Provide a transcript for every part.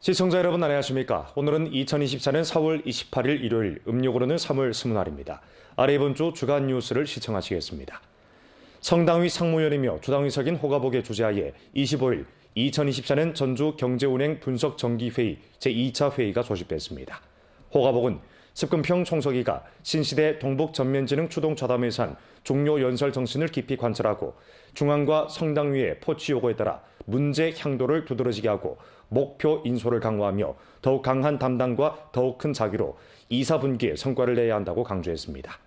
시청자 여러분 안녕하십니까? 오늘은 2024년 4월 28일 일요일, 음력으로는 3월 20날입니다. 아래 이번 주 주간 뉴스를 시청하시겠습니다. 성당위 상무위원이며 주당위석인 호가복의 주재하에 25일 2024년 전주 경제운행 분석 정기회의 제2차 회의가 소집됐습니다. 호가복은 습근평 총서기가 신시대 동북 전면지능 추동 좌담에서 종료 연설 정신을 깊이 관찰하고 중앙과 성당위의 포치 요구에 따라 문제 향도를 두드러지게 하고 목표 인솔을 강화하며 더욱 강한 담당과 더욱 큰 자기로 2, 4분기에 성과를 내야 한다고 강조했습니다.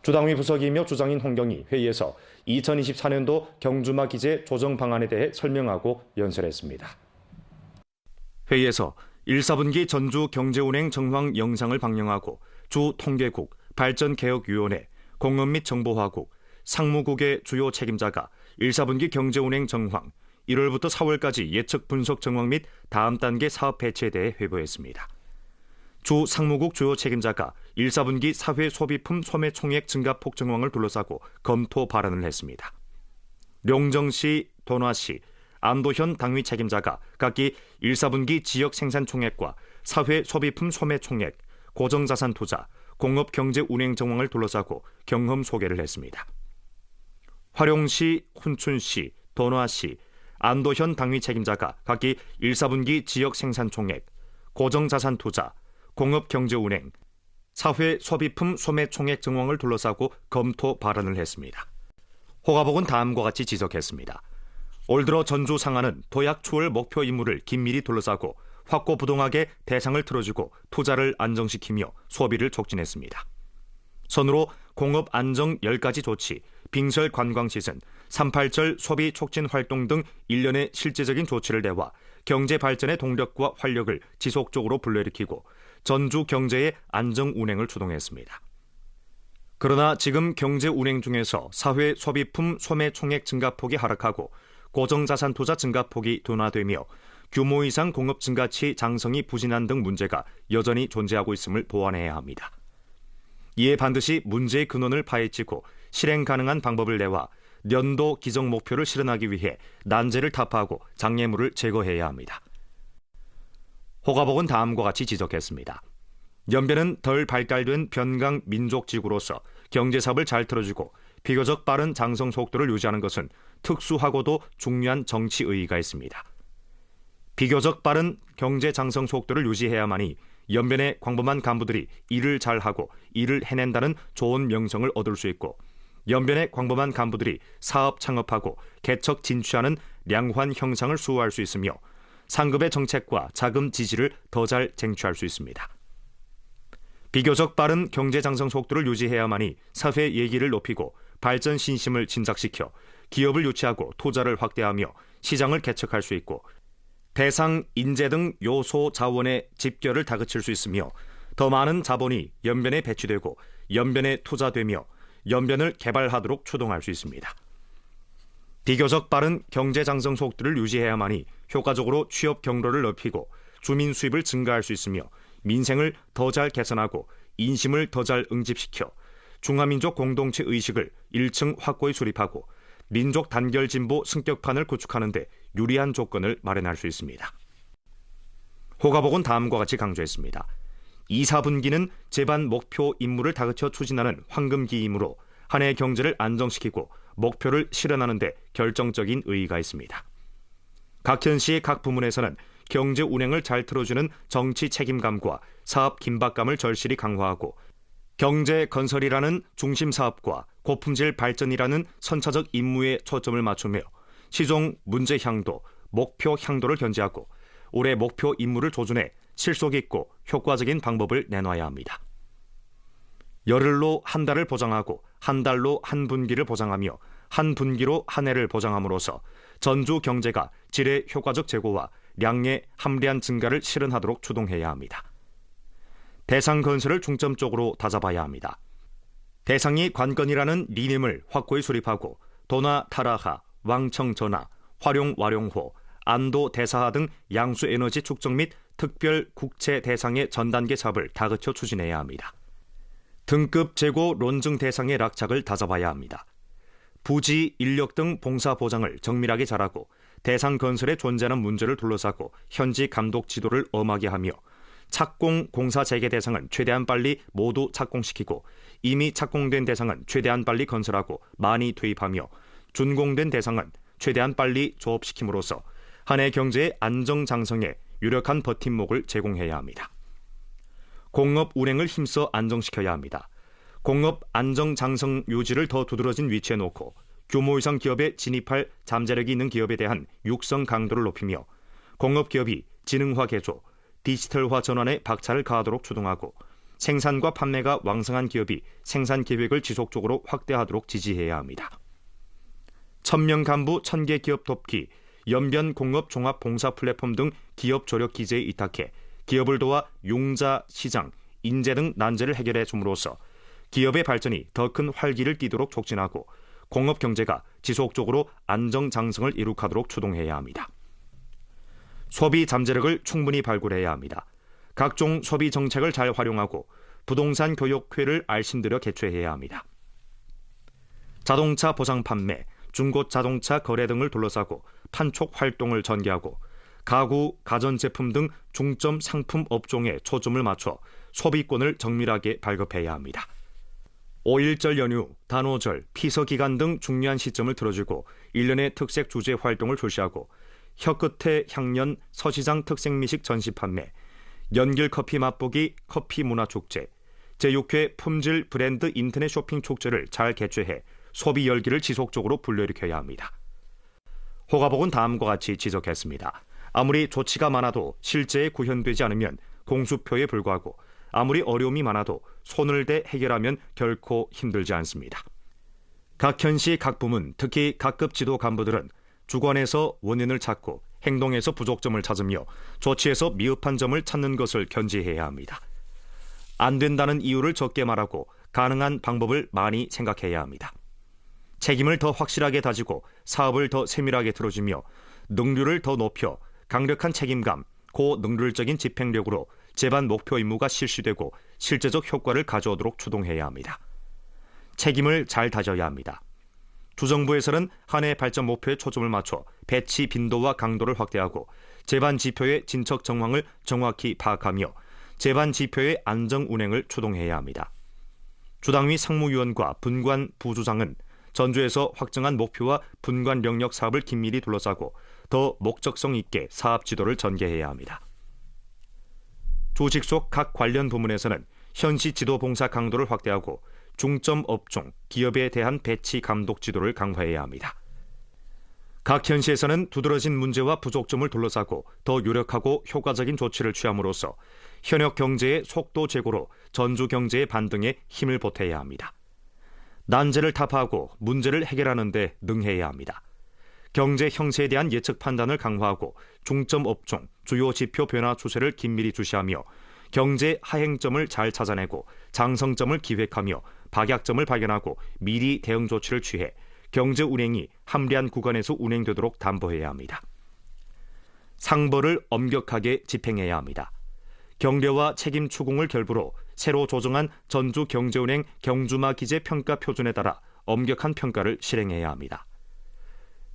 주당위 부서기이며 주장인 홍경이 회의에서 2024년도 경주마 기재 조정 방안에 대해 설명하고 연설했습니다. 회의에서 1, 4분기 전주 경제운행 정황 영상을 방영하고 주 통계국, 발전개혁위원회, 공업 및 정보화국, 상무국의 주요 책임자가 1, 4분기 경제운행 정황, 1월부터 4월까지 예측 분석 정황 및 다음 단계 사업 배치에 대해 회부했습니다. 주 상무국 주요 책임자가 1, 4분기 사회 소비품 소매 총액 증가폭 정황을 둘러싸고 검토 발언을 했습니다. 룡정시, 돈화시, 안도현 당위 책임자가 각기 1, 4분기 지역 생산 총액과 사회 소비품 소매 총액, 고정자산 투자, 공업 경제 운행 정황을 둘러싸고 경험 소개를 했습니다. 화룡시, 훈춘시, 돈화시, 안도현 당위 책임자가 각기 1, 4분기 지역 생산 총액, 고정자산 투자, 공업 경제 운행, 사회 소비품 소매 총액 정황을 둘러싸고 검토 발언을 했습니다. 호가복은 다음과 같이 지적했습니다. 올 들어 전주 상하는 도약 추월 목표 임무를 긴밀히 둘러싸고 확고부동하게 대상을 틀어주고 투자를 안정시키며 소비를 촉진했습니다. 선으로 공업 안정 10가지 조치, 빙설 관광 시즌, 38절 소비 촉진 활동 등 일련의 실제적인 조치를 내와 경제 발전의 동력과 활력을 지속적으로 불러일으키고 전주 경제의 안정 운행을 주동했습니다. 그러나 지금 경제 운행 중에서 사회 소비품 소매 총액 증가폭이 하락하고 고정자산 투자 증가폭이 둔화되며 규모 이상 공업 증가치 장성이 부진한 등 문제가 여전히 존재하고 있음을 보완해야 합니다. 이에 반드시 문제의 근원을 파헤치고 실행 가능한 방법을 내와 연도 기정 목표를 실현하기 위해 난제를 타파하고 장애물을 제거해야 합니다. 호가복은 다음과 같이 지적했습니다. 연변은 덜 발달된 변강 민족지구로서 경제사업을 잘 틀어주고 비교적 빠른 장성 속도를 유지하는 것은 특수하고도 중요한 정치 의의가 있습니다. 비교적 빠른 경제 장성 속도를 유지해야만이 연변의 광범한 간부들이 일을 잘하고 일을 해낸다는 좋은 명성을 얻을 수 있고 연변의 광범한 간부들이 사업 창업하고 개척 진취하는 량환 형상을 수호할 수 있으며 상급의 정책과 자금 지지를 더 잘 쟁취할 수 있습니다. 비교적 빠른 경제 장성 속도를 유지해야만이 사회 예기를 높이고 발전 신심을 진작시켜 기업을 유치하고 투자를 확대하며 시장을 개척할 수 있고 대상, 인재 등 요소 자원의 집결을 다그칠 수 있으며 더 많은 자본이 연변에 배치되고 연변에 투자되며 연변을 개발하도록 추동할 수 있습니다. 비교적 빠른 경제 장성 속도를 유지해야만이 효과적으로 취업 경로를 넓히고 주민 수입을 증가할 수 있으며 민생을 더 잘 개선하고 인심을 더 잘 응집시켜 중화민족 공동체 의식을 1층 확고히 수립하고 민족 단결 진보 승격판을 구축하는 데 유리한 조건을 마련할 수 있습니다. 호가복은 다음과 같이 강조했습니다. 2, 4분기는 제반 목표 임무를 다그쳐 추진하는 황금기이므로 한 해의 경제를 안정시키고 목표를 실현하는 데 결정적인 의의가 있습니다. 각 현시의 각 부문에서는 경제 운행을 잘 틀어주는 정치 책임감과 사업 긴박감을 절실히 강화하고 경제 건설이라는 중심 사업과 고품질 발전이라는 선차적 임무에 초점을 맞추며 시종 문제 향도, 목표 향도를 견지하고 올해 목표 임무를 조준해 실속 있고 효과적인 방법을 내놔야 합니다. 열흘로 한 달을 보장하고 한 달로 한 분기를 보장하며 한 분기로 한 해를 보장함으로써 전주 경제가 질의 효과적 제고와 량의 합리한 증가를 실현하도록 추동해야 합니다. 대상 건설을 중점적으로 다잡아야 합니다. 대상이 관건이라는 리님을 확고히 수립하고 도나 타라하, 왕청전하, 화룡 와룡호, 안도 대사하 등 양수 에너지 축적 및 특별 국채 대상의 전단계 사업을 다그쳐 추진해야 합니다. 등급 재고 론증 대상의 락착을 다잡아야 합니다. 부지, 인력 등 봉사 보장을 정밀하게 잘하고 대상 건설에 존재하는 문제를 둘러싸고 현지 감독 지도를 엄하게 하며 착공 공사 재개 대상은 최대한 빨리 모두 착공시키고 이미 착공된 대상은 최대한 빨리 건설하고 많이 투입하며 준공된 대상은 최대한 빨리 조업시킴으로써 한 해 경제의 안정장성에 유력한 버팀목을 제공해야 합니다. 공업 운행을 힘써 안정시켜야 합니다. 공업 안정장성 유지를 더 두드러진 위치에 놓고 규모 이상 기업에 진입할 잠재력이 있는 기업에 대한 육성 강도를 높이며 공업기업이 지능화 개조, 디지털화 전환에 박차를 가하도록 추동하고 생산과 판매가 왕성한 기업이 생산 계획을 지속적으로 확대하도록 지지해야 합니다. 1000명 간부 1000개 기업 돕기, 연변 공업 종합 봉사 플랫폼 등 기업 조력 기제에 이탁해 기업을 도와 융자, 시장, 인재 등 난제를 해결해 줌으로써 기업의 발전이 더 큰 활기를 띠도록 촉진하고 공업 경제가 지속적으로 안정장성을 이룩하도록 추동해야 합니다. 소비 잠재력을 충분히 발굴해야 합니다. 각종 소비 정책을 잘 활용하고 부동산 교육회를 알신들여 개최해야 합니다. 자동차 보상 판매, 중고 자동차 거래 등을 둘러싸고 판촉 활동을 전개하고 가구, 가전제품 등 중점 상품 업종에 초점을 맞춰 소비권을 정밀하게 발급해야 합니다. 5.1절 연휴, 단오절, 피서기간 등 중요한 시점을 틀어주고 1년의 특색 주제 활동을 출시하고 혀끝의 향연 서시장 특색미식 전시 판매, 연길커피 맛보기 커피 문화축제, 제6회 품질 브랜드 인터넷 쇼핑 축제를 잘 개최해 소비 열기를 지속적으로 불러일으켜야 합니다. 호가복은 다음과 같이 지적했습니다. 아무리 조치가 많아도 실제에 구현되지 않으면 공수표에 불과하고 아무리 어려움이 많아도 손을 대 해결하면 결코 힘들지 않습니다. 각 현시 각 부문, 특히 각급 지도 간부들은 주관에서 원인을 찾고 행동에서 부족점을 찾으며 조치에서 미흡한 점을 찾는 것을 견지해야 합니다. 안 된다는 이유를 적게 말하고 가능한 방법을 많이 생각해야 합니다. 책임을 더 확실하게 다지고 사업을 더 세밀하게 들어주며 능률을 더 높여 강력한 책임감, 고능률적인 집행력으로 제반 목표 임무가 실시되고 실제적 효과를 가져오도록 추동해야 합니다. 책임을 잘 다져야 합니다. 주정부에서는 한 해 발전 목표에 초점을 맞춰 배치 빈도와 강도를 확대하고 제반 지표의 진척 정황을 정확히 파악하며 제반 지표의 안정 운행을 추동해야 합니다. 주당위 상무위원과 분관 부주장은 전주에서 확정한 목표와 분관 영역 사업을 긴밀히 둘러싸고 더 목적성 있게 사업 지도를 전개해야 합니다. 주 직속 각 관련 부문에서는 현시 지도 봉사 강도를 확대하고 중점 업종, 기업에 대한 배치 감독 지도를 강화해야 합니다. 각 현시에서는 두드러진 문제와 부족점을 둘러싸고 더 유력하고 효과적인 조치를 취함으로써 현역 경제의 속도 제고로 전주 경제의 반등에 힘을 보태야 합니다. 난제를 타파하고 문제를 해결하는 데 능해야 합니다. 경제 형세에 대한 예측 판단을 강화하고 중점 업종, 주요 지표 변화 추세를 긴밀히 주시하며 경제 하행점을 잘 찾아내고 장성점을 기획하며 박약점을 발견하고 미리 대응 조치를 취해 경제 운행이 합리한 구간에서 운행되도록 담보해야 합니다. 상벌을 엄격하게 집행해야 합니다. 경례와 책임 추궁을 결부로 새로 조정한 전주 경제운행 경주마 기재 평가 표준에 따라 엄격한 평가를 실행해야 합니다.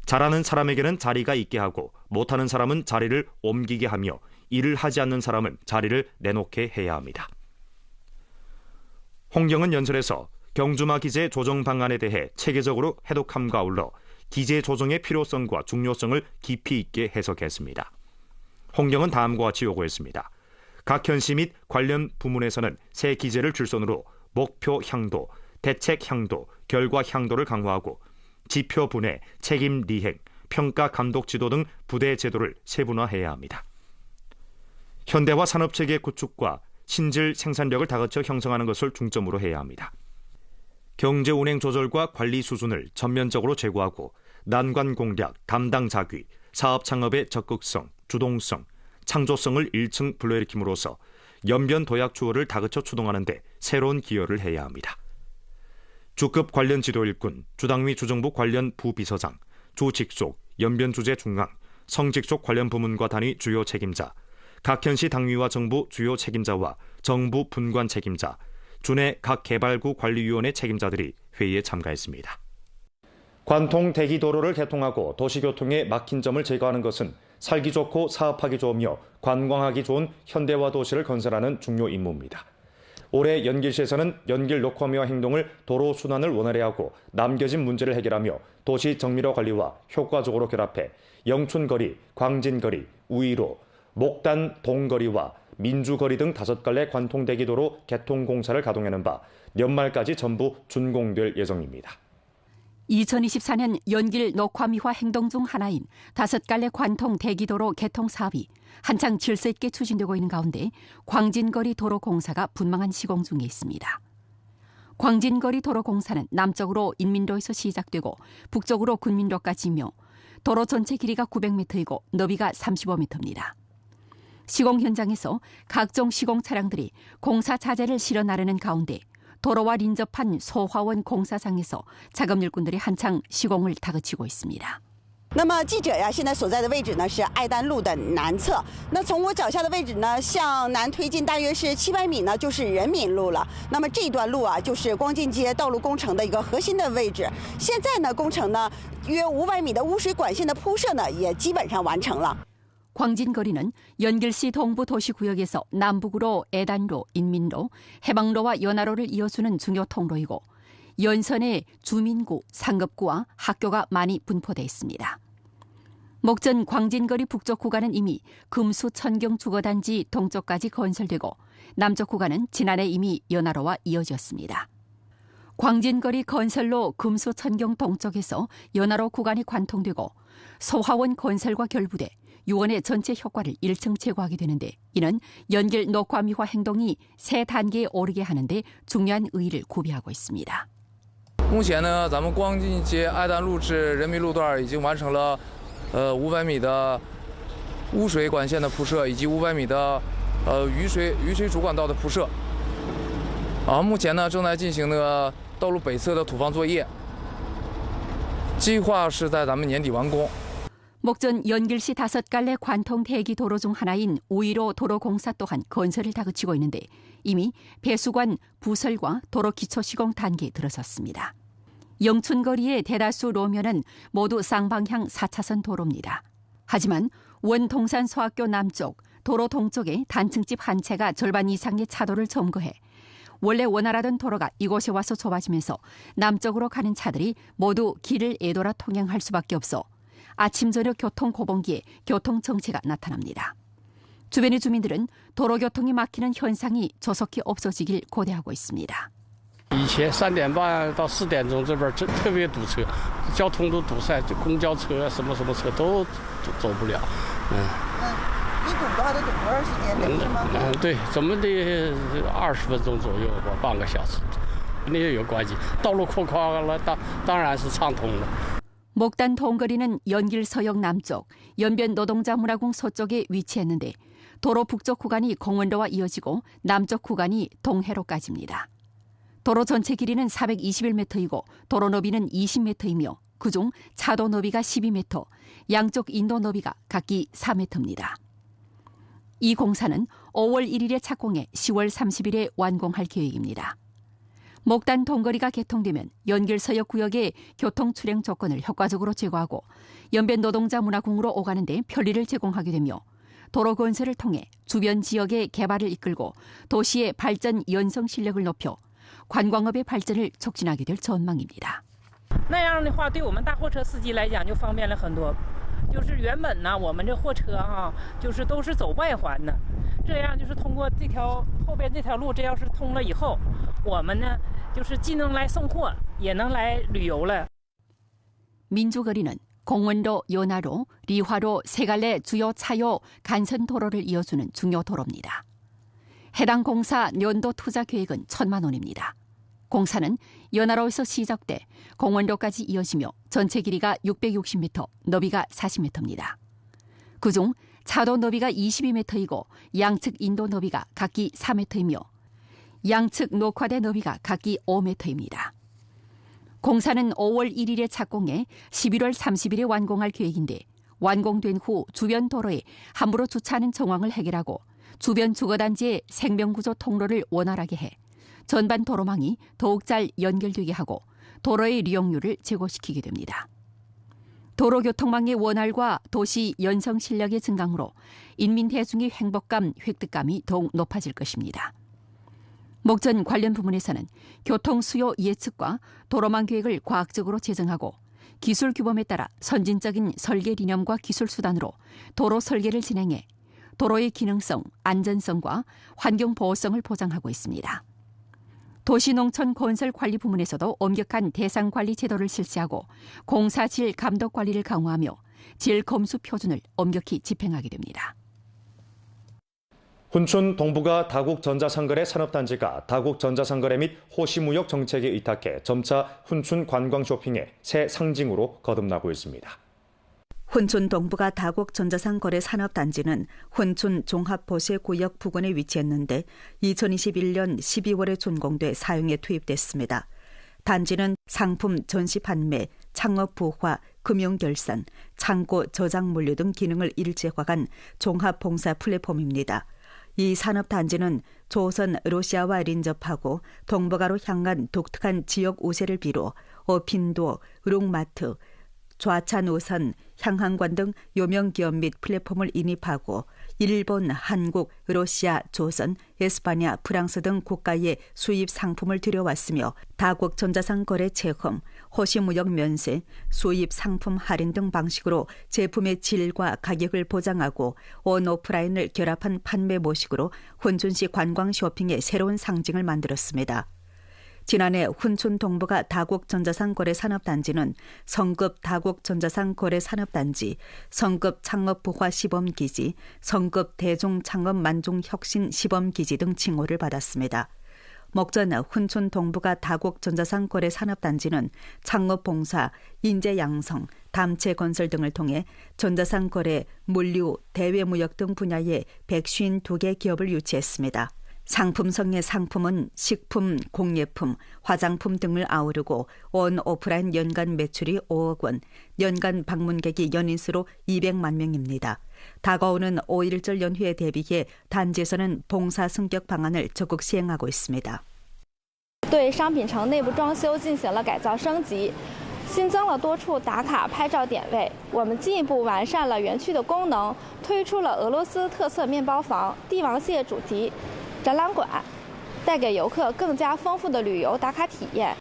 잘하는 사람에게는 자리가 있게 하고 못하는 사람은 자리를 옮기게 하며 일을 하지 않는 사람은 자리를 내놓게 해야 합니다. 홍경은 연설에서 경주마 기재 조정 방안에 대해 체계적으로 해독함과 아울러 기재 조정의 필요성과 중요성을 깊이 있게 해석했습니다. 홍경은 다음과 같이 요구했습니다. 각 현시 및 관련 부문에서는 새 기재를 줄선으로 목표 향도, 대책 향도, 결과 향도를 강화하고 지표 분해, 책임 리행, 평가 감독 지도 등 부대 제도를 세분화해야 합니다. 현대화 산업체계 구축과 신질 생산력을 다그쳐 형성하는 것을 중점으로 해야 합니다. 경제 운행 조절과 관리 수준을 전면적으로 제고하고 난관 공략, 담당 자귀, 사업 창업의 적극성, 주동성, 창조성을 1층 불러일으킴으로써 연변 도약 추월을 다그쳐 추동하는 데 새로운 기여를 해야 합니다. 주급 관련 지도 일꾼, 주당위 주정부 관련 부비서장, 주직속, 연변 주재 중앙, 성직속 관련 부문과 단위 주요 책임자, 각 현시 당위와 정부 주요 책임자와 정부 분관 책임자, 주내 각 개발구 관리위원회 책임자들이 회의에 참가했습니다. 관통 대기도로를 개통하고 도시교통에 막힌 점을 제거하는 것은 살기 좋고 사업하기 좋으며 관광하기 좋은 현대화 도시를 건설하는 중요 임무입니다. 올해 연길시에서는 연길 녹화미화 행동을 도로 순환을 원활히 하고 남겨진 문제를 해결하며 도시 정밀화 관리와 효과적으로 결합해 영춘거리, 광진거리, 우이로, 목단 동거리와 민주거리 등 5갈래 관통대기도로 개통 공사를 가동하는 바 연말까지 전부 준공될 예정입니다. 2024년 연길 녹화미화 행동 중 하나인 5갈래 관통 대기도로 개통 사업이 한창 질서 있게 추진되고 있는 가운데 광진거리 도로 공사가 분망한 시공 중에 있습니다. 광진거리 도로 공사는 남쪽으로 인민로에서 시작되고 북쪽으로 군민로까지이며 도로 전체 길이가 900m이고 너비가 35m입니다. 시공 현장에서 각종 시공 차량들이 공사 자재를 실어 나르는 가운데 도로와 인접한 소화원 공사장에서 작업 일꾼들이 한창 시공을 다그치고 있습니다. 那么记者呀，现在所在的位置呢是爱丹路的南侧。那从我脚下的位置呢，向南推进大约是700米呢，就是人民路了。那么这段路啊，就是光进街道路工程的一个核心的位置。现在呢，工程呢约500米的污水管线的铺设呢，也基本上完成了。 광진거리는 연길시 동부 도시구역에서 남북으로 애단로, 인민로, 해방로와 연화로를 이어주는 중요 통로이고 연선에 주민구, 상급구와 학교가 많이 분포되어 있습니다. 목전 광진거리 북쪽 구간은 이미 금수 천경 주거단지 동쪽까지 건설되고 남쪽 구간은 지난해 이미 연화로와 이어졌습니다. 광진거리 건설로 금수 천경 동쪽에서 연화로 구간이 관통되고 소화원 건설과 결부돼 유원의 전체 효과를 1층 제고하게 되는데 이는 연길 녹화미화 행동이 새 단계에 오르게 하는데 중요한 의의를 구비하고 있습니다. 目前呢，咱们光进街爱丹路至人民路段已经完成了500米的污水管线的铺设，以及500米的雨水主管道的铺设。目前呢正在进行的道路北侧的土方作业，计划是在咱们年底完工。 목전 연길시 5갈래 관통 대기 도로 중 하나인 우이로 도로 공사 또한 건설을 다그치고 있는데 이미 배수관 부설과 도로 기초 시공 단계에 들어섰습니다. 영춘거리의 대다수 로면은 모두 쌍방향 4차선 도로입니다. 하지만 원동산소학교 남쪽, 도로 동쪽에 단층집 한 채가 절반 이상의 차도를 점거해 원래 원활하던 도로가 이곳에 와서 좁아지면서 남쪽으로 가는 차들이 모두 길을 애돌아 통행할 수밖에 없어 아침 저녁 교통 고봉기에 교통 정체가 나타납니다. 주변의 주민들은 도로 교통이 막히는 현상이 조속히 없어지길 고대하고 있습니다. 以前3点半到4点钟这边特别堵车，交通都堵塞，公交车什么车都走不了。一堵的话都堵多长时间？等是吗？对，怎么得20分钟左右吧，半个小时，那也有关系。道路扩宽了，当然是畅通了。 목단 동거리는 연길 서역 남쪽, 연변 노동자 문화궁 서쪽에 위치했는데 도로 북쪽 구간이 공원로와 이어지고 남쪽 구간이 동해로까지입니다. 도로 전체 길이는 421m이고 도로 너비는 20m이며 그중 차도 너비가 12m, 양쪽 인도 너비가 각기 4m입니다. 이 공사는 5월 1일에 착공해 10월 30일에 완공할 계획입니다. 목단 동거리가 개통되면 연길 서역 구역의 교통 출행 조건을 효과적으로 제거하고 연변 노동자 문화궁으로 오가는 데 편리를 제공하게 되며 도로 건설을 통해 주변 지역의 개발을 이끌고 도시의 발전 연성 실력을 높여 관광업의 발전을 촉진하게 될 전망입니다. 那样的话，对我们大货车司机来讲就方便了很多。就是原本呢，我们这货车就是都是走外环的，这样就是通过后边这条路，这要是通了以后，我们呢就是既能来送货，也能来旅游了。 민주거리는 공원로, 연화로, 리화로 3갈래 주요 차요 간선 도로를 이어주는 중요 도로입니다. 해당 공사 연도 투자 계획은 1,000만 원입니다. 공사는 연화로에서 시작돼 공원로까지 이어지며 전체 길이가 660m, 너비가 40m입니다. 그중 차도 너비가 22m이고 양측 인도 너비가 각기 4m이며 양측 녹화대 너비가 각기 5m입니다. 공사는 5월 1일에 착공해 11월 30일에 완공할 계획인데 완공된 후 주변 도로에 함부로 주차하는 정황을 해결하고 주변 주거단지의 생명구조 통로를 원활하게 해 전반 도로망이 더욱 잘 연결되게 하고 도로의 이용률을 제고시키게 됩니다. 도로교통망의 원활과 도시 연성 실력의 증강으로 인민 대중의 행복감, 획득감이 더욱 높아질 것입니다. 목전 관련 부문에서는 교통 수요 예측과 도로망 계획을 과학적으로 제정하고 기술 규범에 따라 선진적인 설계理念과 기술 수단으로 도로 설계를 진행해 도로의 기능성, 안전성과 환경 보호성을 보장하고 있습니다. 도시농촌 건설 관리 부문에서도 엄격한 대상 관리 제도를 실시하고 공사 질 감독 관리를 강화하며 질 검수 표준을 엄격히 집행하게 됩니다. 훈춘 동부가 다국전자상거래 산업단지가 다국전자상거래 및 호시무역 정책에 의탁해 점차 훈춘 관광 쇼핑의 새 상징으로 거듭나고 있습니다. 훈춘 동부가 다국전자상거래 산업단지는 훈춘 종합보세구역 부근에 위치했는데 2021년 12월에 준공돼 사용에 투입됐습니다. 단지는 상품 전시 판매, 창업 부화, 금융결산, 창고 저장 물류 등 기능을 일체화한 종합봉사 플랫폼입니다. 이 산업단지는 조선, 러시아와 린접하고 동북아로 향한 독특한 지역 우세를 비롯 어핀도, 룩마트, 좌차노선, 향항관 등 유명 기업 및 플랫폼을 인입하고 일본, 한국, 러시아, 조선, 에스파냐, 프랑스 등 국가의 수입 상품을 들여왔으며 다국 전자상 거래 체험, 호시무역 면세, 수입 상품 할인 등 방식으로 제품의 질과 가격을 보장하고 온오프라인을 결합한 판매 모식으로 훈춘시 관광 쇼핑의 새로운 상징을 만들었습니다. 지난해 훈춘 동부가 다국전자상 거래 산업단지는 성급 다국전자상 거래 산업단지, 성급 창업 부화 시범기지, 성급 대중 창업 만종 혁신 시범기지 등 칭호를 받았습니다. 목전 훈춘 동부가 다국전자상 거래 산업단지는 창업 봉사, 인재 양성, 담체 건설 등을 통해 전자상 거래, 물류, 대외무역 등 분야에 152개 기업을 유치했습니다. 상품성의 상품은 식품, 공예품, 화장품 등을 아우르고 온 오프라인 연간 매출이 5억 원, 연간 방문객이 연인수로 200만 명입니다. 다가오는 5.1절 연휴에 대비해 단지에서는 봉사 승격 방안을 적극 시행하고 있습니다. 对商品城内部装修进行了改造升级，新增了多处打卡拍照点位。我们进一步完善了园区的功能，推出了俄罗斯特色面包房、帝王蟹主题展览馆，带给游客更加丰富的旅游打卡体验。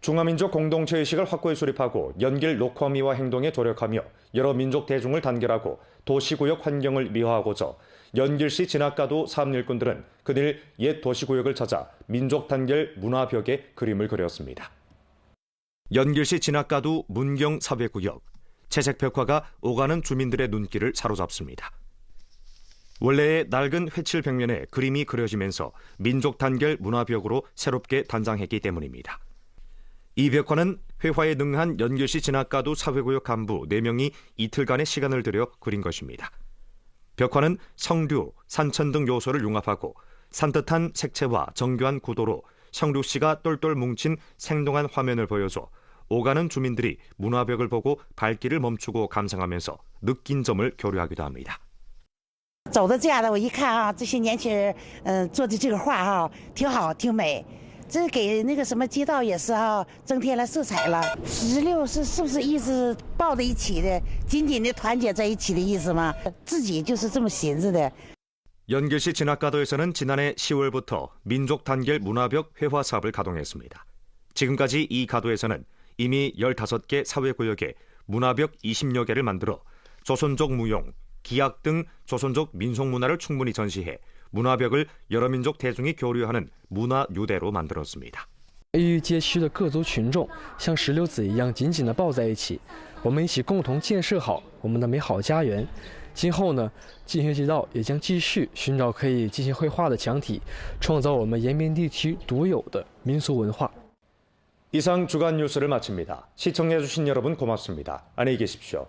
중화민족 공동체 의식을 확고히 수립하고 연길 녹화미화 행동에 조력하며 여러 민족 대중을 단결하고 도시구역 환경을 미화하고자 연길시 진학가도 사업일꾼들은 그들 옛 도시구역을 찾아 민족 단결 문화벽에 그림을 그렸습니다. 연길시 진학가도 문경 사회구역, 채색벽화가 오가는 주민들의 눈길을 사로잡습니다. 원래의 낡은 회칠 벽면에 그림이 그려지면서 민족 단결 문화벽으로 새롭게 단장했기 때문입니다. 이 벽화는 회화에 능한 연길시 진학가도 사회구역 간부 4명이 이틀간의 시간을 들여 그린 것입니다. 벽화는 성류, 산천 등 요소를 융합하고 산뜻한 색채와 정교한 구도로 성류씨가 똘똘 뭉친 생동한 화면을 보여줘 오가는 주민들이 문화벽을 보고 발길을 멈추고 감상하면서 느낀 점을 교류하기도 합니다. 走到这样的，我一看啊，这些年轻人，做的这个画啊，挺好，挺美。这给那个什么街道也是啊，增添了色彩了。16是不是意思抱在一起的，紧紧的团结在一起的意思吗？自己就是这么寻思的。 연길시 진학가도에서는 지난해 10월부터 민족 단결 문화벽 회화 사업을 가동했습니다. 지금까지 이 가도에서는 이미 15개 사회구역에 문화벽 20여 개를 만들어 조선족 무용, 기악 등 조선족 민속문화를 충분히 전시해 문화벽을 여러 민족 대중이 교류하는 문화 유대로 만들었습니다. 异域街区的各族群众像石榴籽一样紧紧地抱在一起，我们一起共同建设好我们的美好家园。今后呢，进学街道也将继续寻找可以进行绘画的墙体，创造我们延边地区独有的民俗文化。 이상 주간 뉴스를 마칩니다. 시청해주신 여러분 고맙습니다. 안녕히 계십시오.